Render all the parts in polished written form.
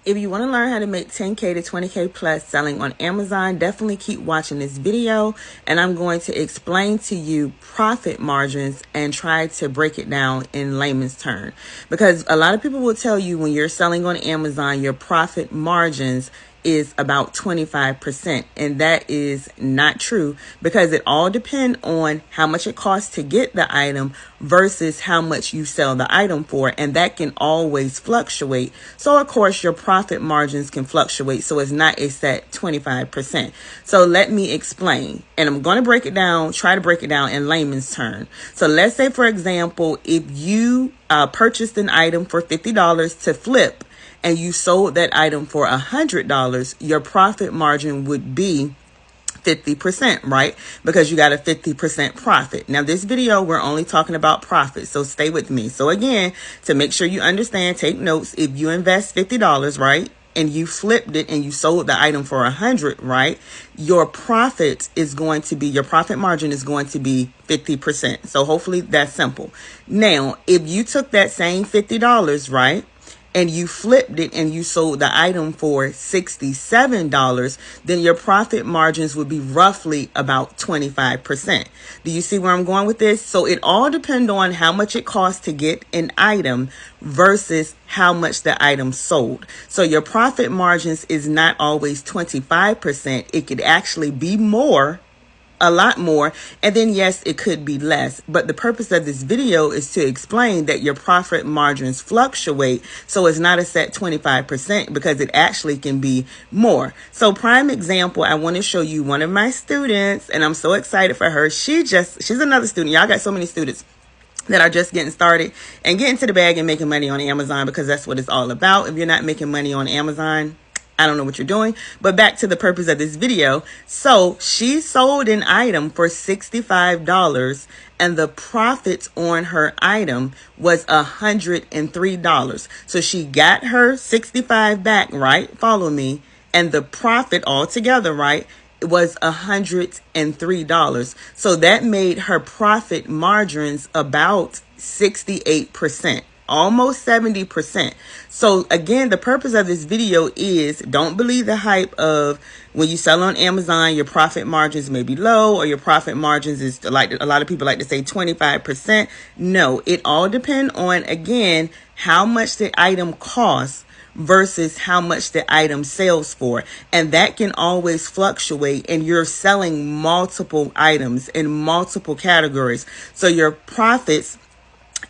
If you want to learn how to make 10K to 20K plus selling on Amazon, definitely keep watching this video, and I'm going to explain to you profit margins and try to break it down in layman's term. Because a lot of people will tell you when you're selling on Amazon, your profit margins is about 25%, and that is not true, because it all depends on how much it costs to get the item versus how much you sell the item for, and that can always fluctuate. So of course your profit margins can fluctuate, so it's not a set 25%. So let me explain, and I'm going to break it down, try to break it down in layman's terms. So let's say, for example, if you purchased an item for $50 to flip, and you sold that item for $100, your profit margin would be 50%, right? Because you got a 50% profit. Now, this video, we're only talking about profit, so stay with me. So again, to make sure you understand, take notes. If you invest $50, right, and you flipped it and you sold the item for $100, right, your profit is going to be, your profit margin is going to be 50%. So hopefully that's simple. Now, if you took that same $50, right, and you flipped it and you sold the item for $67, then your profit margins would be roughly about 25%. Do you see where I'm going with this? So it all depends on how much it costs to get an item versus how much the item sold. So your profit margins is not always 25%. It could actually be more, a lot more, and then yes, it could be less. But the purpose of this video is to explain that your profit margins fluctuate, so it's not a set 25%, because it actually can be more. So prime example, I want to show you one of my students, and I'm so excited for her. She's another student. Y'all got so many students that are just getting started and getting to the bag and making money on Amazon, because that's what it's all about. If you're not making money on Amazon, I don't know what you're doing. But back to the purpose of this video. So she sold an item for $65, and the profits on her item was $103. So she got her $65 back, right? Follow me. And the profit altogether, right, was $103. So that made her profit margins about 68%. Almost 70%. So again, the purpose of this video is, don't believe the hype of when you sell on Amazon, your profit margins may be low, or your profit margins is, like a lot of people like to say, 25%. No, it all depends on, again, how much the item costs versus how much the item sells for. And that can always fluctuate, and you're selling multiple items in multiple categories. So your profits,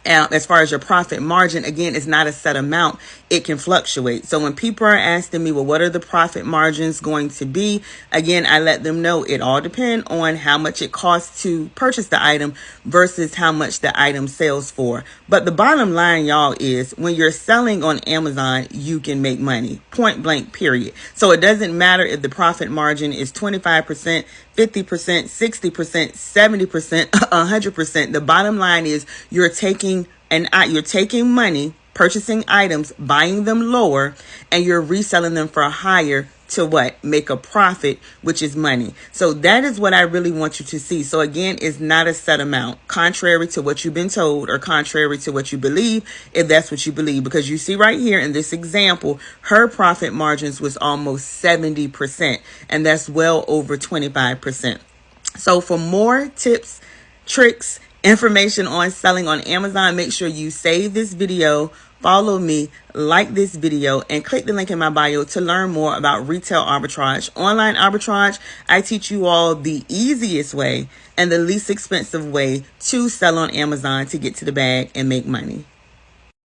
as far as your profit margin, again, it's not a set amount. It can fluctuate. So when people are asking me, well, what are the profit margins going to be? Again, I let them know it all depends on how much it costs to purchase the item versus how much the item sells for. But the bottom line, y'all, is when you're selling on Amazon, you can make money. Point blank, period. So it doesn't matter if the profit margin is 25%, 50%, 60%, 70%, 100%. The bottom line is you're taking money, purchasing items, buying them lower, and you're reselling them for higher to what? Make a profit, which is money. So that is what I really want you to see. So again, it's not a set amount, contrary to what you've been told, or contrary to what you believe, if that's what you believe. Because you see right here in this example, her profit margins was almost 70%, and that's well over 25%. So for more tips, tricks, information on selling on Amazon, make sure you save this video, follow me, like this video, and click the link in my bio to learn more about retail arbitrage. Online arbitrage, I teach you all the easiest way and the least expensive way to sell on Amazon to get to the bag and make money.